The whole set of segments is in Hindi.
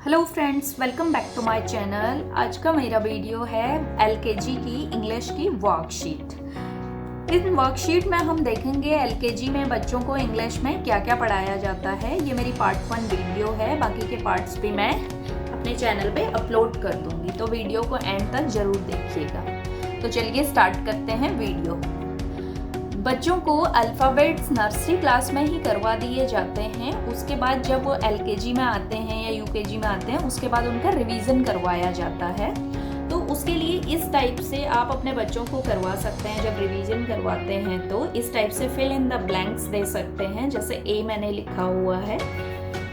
Hello friends, welcome back to my channel. आज का मेरा वीडियो है एलकेजी की इंग्लिश की वर्कशीट। इस वर्कशीट में हम देखेंगे एलकेजी में बच्चों को इंग्लिश में क्या क्या पढ़ाया जाता है। ये मेरी पार्ट 1 वीडियो है, बाकी के पार्ट्स भी मैं अपने चैनल पे अपलोड कर दूंगी, तो वीडियो को एंड तक ज़रूर देखिएगा। तो चलिए स्टार्ट करते हैं वीडियो। बच्चों को अल्फ़ाबेट्स नर्सरी क्लास में ही करवा दिए जाते हैं। उसके बाद जब वो एलकेजी में आते हैं या यूकेजी में आते हैं, उसके बाद उनका रिवीजन करवाया जाता है। तो उसके लिए इस टाइप से आप अपने बच्चों को करवा सकते हैं। जब रिवीजन करवाते हैं तो इस टाइप से फिल इन द ब्लैंक्स दे सकते हैं। जैसे ए मैंने लिखा हुआ है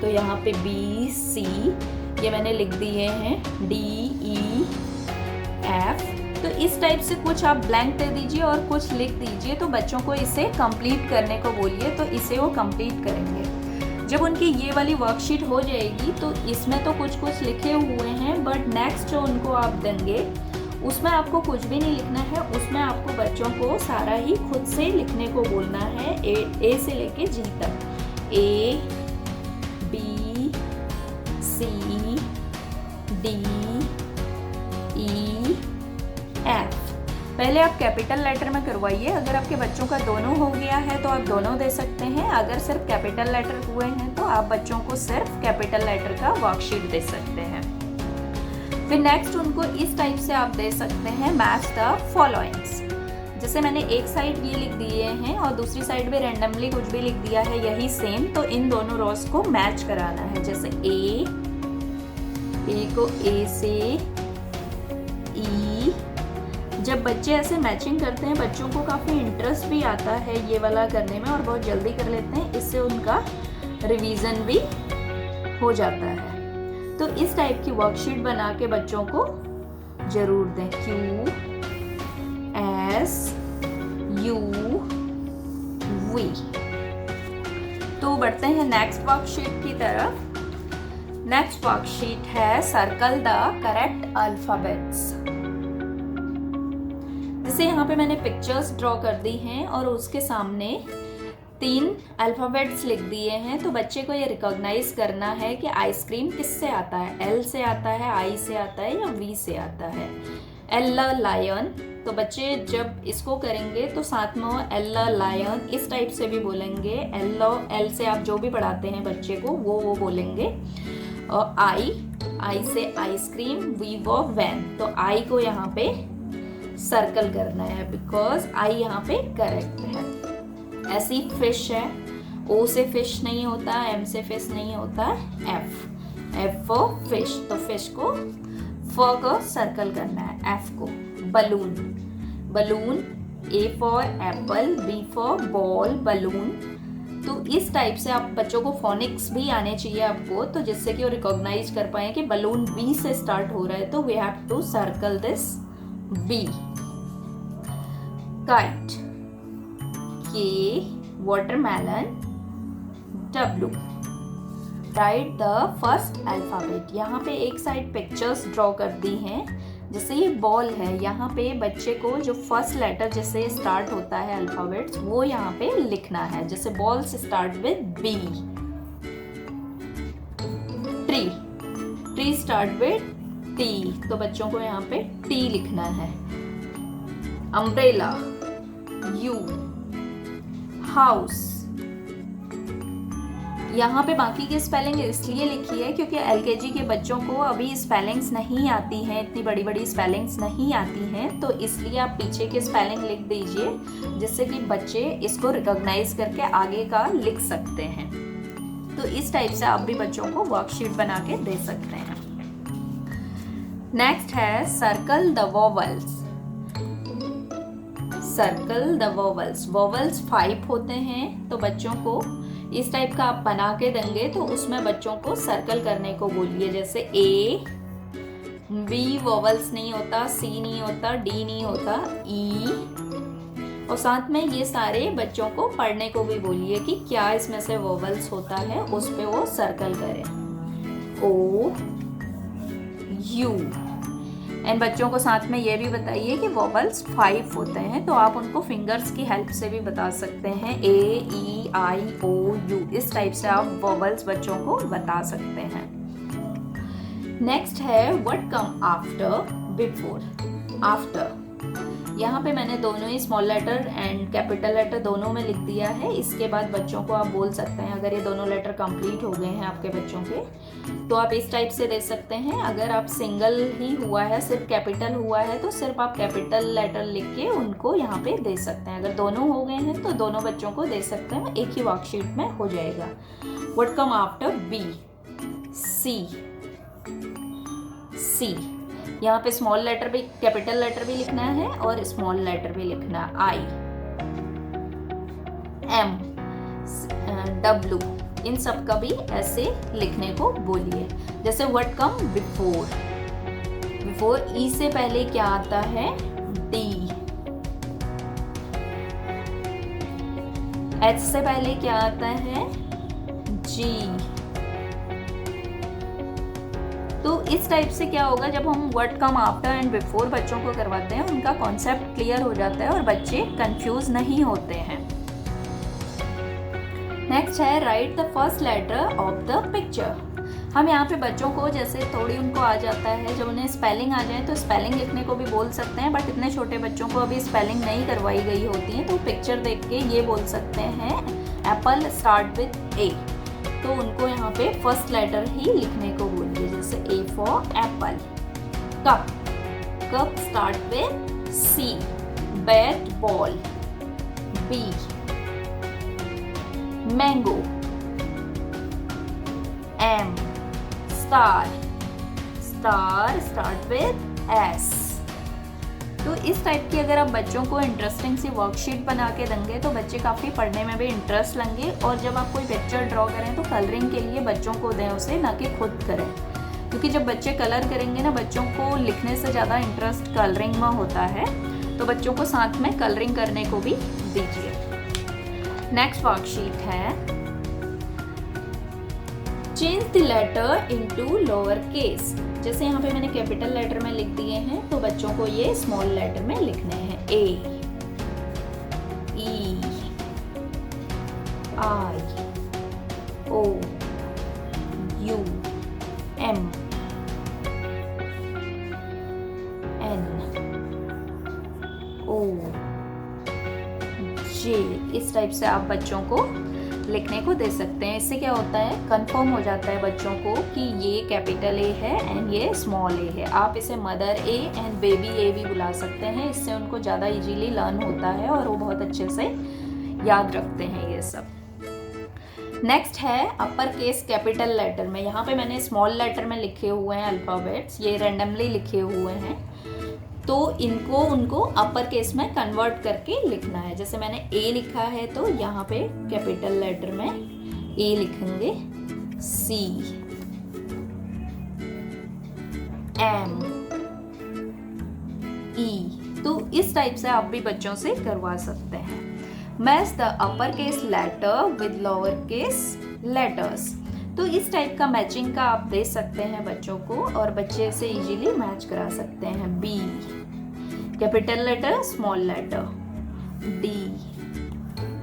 तो यहाँ पे बी सी ये मैंने लिख दिए हैं, डी ई एफ। तो इस टाइप से कुछ आप ब्लैंक दे दीजिए और कुछ लिख दीजिए, तो बच्चों को इसे कंप्लीट करने को बोलिए, तो इसे वो कंप्लीट करेंगे। जब उनकी ये वाली वर्कशीट हो जाएगी तो इसमें तो कुछ लिखे हुए हैं, बट नेक्स्ट जो उनको आप देंगे उसमें आपको कुछ भी नहीं लिखना है। उसमें आपको बच्चों को सारा ही खुद से लिखने को बोलना है, ए से लेके जी तक। A B C D E F. पहले आप कैपिटल लेटर में करवाइए। अगर आपके बच्चों का दोनों हो गया है तो आप दोनों दे सकते हैं। अगर सिर्फ कैपिटल लेटर हुए हैं तो आप बच्चों को सिर्फ कैपिटल लेटर का वर्कशीट दे सकते हैं। फिर नेक्स्ट उनको इस टाइप से आप दे सकते हैं, मैच द फॉलोइंग्स। जैसे मैंने एक साइड ये लिख दिए हैं और दूसरी साइड भी रैंडमली कुछ भी लिख दिया है, यही सेम। तो इन दोनों रोज को मैच कराना है। जैसे ए को ए से ई। जब बच्चे ऐसे मैचिंग करते हैं, बच्चों को काफ़ी इंटरेस्ट भी आता है ये वाला करने में और बहुत जल्दी कर लेते हैं। इससे उनका रिवीजन भी हो जाता है। तो इस टाइप की वर्कशीट बना के बच्चों को जरूर दें। Q S U V. तो बढ़ते हैं नेक्स्ट वर्कशीट की तरफ। नेक्स्ट वर्कशीट है सर्कल द करेक्ट अल्फाबेट्स। जैसे यहाँ पे मैंने पिक्चर्स ड्रॉ कर दी हैं और उसके सामने 3 अल्फ़ाबेट्स लिख दिए हैं। तो बच्चे को ये रिकॉग्नाइज करना है कि आइसक्रीम किससे आता है, एल से आता है, आई से आता है या वी से आता है। L lion. तो बच्चे जब इसको करेंगे तो साथ में वो एल लायन इस टाइप से भी बोलेंगे। एल से आप जो भी पढ़ाते हैं बच्चे को वो बोलेंगे। और आई से आइसक्रीम, वी वो वैन। तो आई को यहाँ पे सर्कल करना है बिकॉज आई यहाँ पे करेक्ट है। ऐसी फिश है, ओ से फिश नहीं होता, एम से फिश नहीं होता, एफ फॉर फिश। तो फिश को फ को सर्कल करना है, एफ को। Balloon, A for apple, B for ball, balloon. तो इस टाइप से आप बच्चों को फोनिक्स भी आने चाहिए आपको, तो जिससे कि वो रिकॉग्नाइज कर पाए कि बलून बी से स्टार्ट हो रहा है, तो we have to circle this B. Kite, K. Watermelon, W. Write the first alphabet. यहाँ पे एक साइड पिक्चर्स ड्रॉ कर दी हैं। जैसे ये बॉल है, यहाँ पे बच्चे को जो फर्स्ट लेटर जिससे स्टार्ट होता है अल्फाबेट्स वो यहाँ पे लिखना है। जैसे बॉल से start with B. Tree start with T, तो बच्चों को यहाँ पे T लिखना है। Umbrella, U. हाउस। यहाँ पे बाकी की स्पेलिंग इसलिए लिखी है क्योंकि एलकेजी के बच्चों को अभी स्पेलिंग्स नहीं आती हैं, इतनी बड़ी बड़ी स्पेलिंग्स नहीं आती हैं, तो इसलिए आप पीछे के स्पेलिंग लिख दीजिए जिससे कि बच्चे इसको रिकॉग्नाइज करके आगे का लिख सकते हैं। तो इस टाइप से आप भी बच्चों को वर्कशीट बना के दे सकते हैं। नेक्स्ट है circle the vowels. Circle the vowels. Vowels 5 होते हैं, तो बच्चों को इस टाइप का आप बना के देंगे तो उसमें बच्चों को सर्कल करने को बोलिए। जैसे ए, बी वोवल्स नहीं होता, सी नहीं होता, डी नहीं होता, ई। और साथ में ये सारे बच्चों को पढ़ने को भी बोलिए कि क्या इसमें से वोवल्स होता है, उस पे वो सर्कल करें। ओ यू। एंड बच्चों को साथ में ये भी बताइए कि वोवल्स 5 होते हैं, तो आप उनको फिंगर्स की हेल्प से भी बता सकते हैं। ए ई आई ओ यू, इस टाइप से आप वोवल्स बच्चों को बता सकते हैं। नेक्स्ट है what come after before. After यहाँ पे मैंने दोनों ही small letter and capital letter दोनों में लिख दिया है। इसके बाद बच्चों को आप बोल सकते हैं, अगर ये दोनों लेटर कंप्लीट हो गए हैं आपके बच्चों के, तो आप इस टाइप से दे सकते हैं। अगर आप सिंगल ही हुआ है, सिर्फ कैपिटल हुआ है, तो सिर्फ आप कैपिटल लेटर लिख के उनको यहाँ पे दे सकते हैं। अगर दोनों हो गए हैं तो दोनों बच्चों को दे सकते हैं, एक ही वर्कशीट में हो जाएगा। व्हाट कम आफ्टर बी, सी, सी यहाँ पे स्मॉल लेटर भी, कैपिटल लेटर भी लिखना है और स्मॉल लेटर भी लिखना है। आई, एम, डब्ल्यू, इन सब का भी ऐसे लिखने को बोलिए। जैसे व्हाट कम बिफोर, बिफोर ई से पहले क्या आता है, डी। एच से पहले क्या आता है, जी। तो इस टाइप से क्या होगा, जब हम what come after and before बच्चों को करवाते हैं, उनका कॉन्सेप्ट क्लियर हो जाता है और बच्चे कंफ्यूज नहीं होते हैं। नेक्स्ट है write the first letter of the picture. हम यहाँ पे बच्चों को जैसे थोड़ी उनको आ जाता है, जब उन्हें स्पेलिंग आ जाए तो स्पेलिंग लिखने को भी बोल सकते हैं, बट इतने छोटे बच्चों को अभी स्पेलिंग नहीं करवाई गई होती है, तो पिक्चर देख के ये बोल सकते हैं एप्पल स्टार्ट विथ ए, तो उनको यहाँ पे फर्स्ट लेटर ही लिखने को बोलिए। जैसे A for apple. Cup, cup start with C. Bat, ball, B. Mango, M. Star, star start with S. तो इस टाइप की अगर आप बच्चों को इंटरेस्टिंग सी वर्कशीट बना के देंगे तो बच्चे काफ़ी पढ़ने में भी इंटरेस्ट लेंगे। और जब आप कोई पिक्चर ड्रॉ करें तो कलरिंग के लिए बच्चों को दें उसे, ना कि खुद करें, क्योंकि जब बच्चे कलर करेंगे ना, बच्चों को लिखने से ज़्यादा इंटरेस्ट कलरिंग में होता है, तो बच्चों को साथ में कलरिंग करने को भी दीजिए। नेक्स्ट वर्कशीट है change the letter into lower case. जैसे यहाँ पे मैंने कैपिटल लेटर में लिख दिए हैं, तो बच्चों को ये स्मॉल लेटर में लिखने हैं। ए, ई, आई, ओ, यू, एम, एन, ओ, जे। इस टाइप से आप बच्चों को लिखने को दे सकते हैं। इससे क्या होता है, कंफर्म हो जाता है बच्चों को कि ये कैपिटल ए है एंड ये स्मॉल ए है। आप इसे मदर ए एंड बेबी ए भी बुला सकते हैं, इससे उनको ज़्यादा इजीली लर्न होता है और वो बहुत अच्छे से याद रखते हैं ये सब। नेक्स्ट है अपर केस कैपिटल लेटर में। यहाँ पे मैंने स्मॉल लेटर में लिखे हुए हैं अल्फ़ाबेट्स, ये रैंडमली लिखे हुए हैं, तो इनको उनको अपर केस में कन्वर्ट करके लिखना है। जैसे मैंने ए लिखा है तो यहाँ पे कैपिटल लेटर में ए लिखेंगे, सी, एम, ई। तो इस टाइप से आप भी बच्चों से करवा सकते हैं। Match the upper case letter with lower case letters. तो इस टाइप का मैचिंग का आप दे सकते हैं बच्चों को और बच्चे से इजीली मैच करा सकते हैं। B, capital letter small letter, D,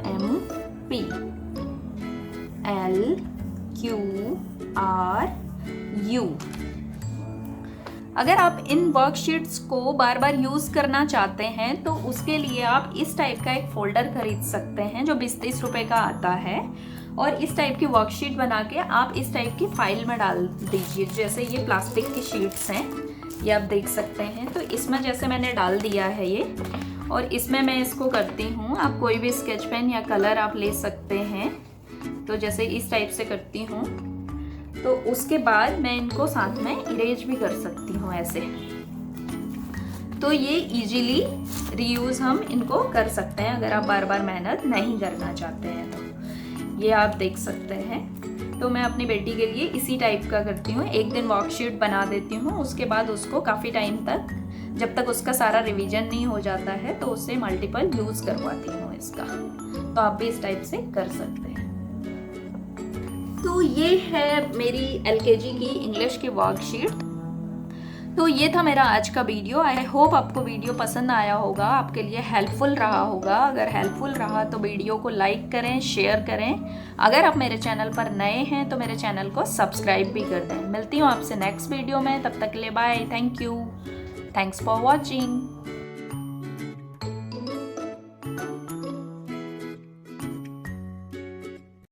M, P, L, Q, R, U. अगर आप इन वर्कशीट्स को बार बार यूज़ करना चाहते हैं तो उसके लिए आप इस टाइप का एक फ़ोल्डर खरीद सकते हैं जो 20-30 रुपए का आता है, और इस टाइप की वर्कशीट बना के आप इस टाइप की फाइल में डाल दीजिए। जैसे ये प्लास्टिक की शीट्स हैं, ये आप देख सकते हैं, तो इसमें जैसे मैंने डाल दिया है ये, और इसमें मैं इसको करती हूँ। आप कोई भी स्केच पेन या कलर आप ले सकते हैं, तो जैसे इस टाइप से करती हूँ, तो उसके बाद मैं इनको साथ में इरेज भी कर सकती हूँ ऐसे। तो ये इजीली रीयूज़ हम इनको कर सकते हैं अगर आप बार बार मेहनत नहीं करना चाहते हैं तो। ये आप देख सकते हैं। तो मैं अपनी बेटी के लिए इसी टाइप का करती हूँ। एक दिन वर्कशीट बना देती हूँ, उसके बाद उसको काफ़ी टाइम तक, जब तक उसका सारा रिवीजन नहीं हो जाता है, तो उससे मल्टीपल यूज़ करवाती हूँ इसका। तो आप भी इस टाइप से कर सकते हैं। तो ये है मेरी एलकेजी की इंग्लिश की वर्कशीट। तो ये था मेरा आज का वीडियो। आई होप आपको वीडियो पसंद आया होगा, आपके लिए हेल्पफुल रहा होगा। अगर हेल्पफुल रहा तो वीडियो को लाइक करें, शेयर करें। अगर आप मेरे चैनल पर नए हैं तो मेरे चैनल को सब्सक्राइब भी कर दें। मिलती हूँ आपसे नेक्स्ट वीडियो में, तब तक के लिए bye. Thank you, thanks for watching.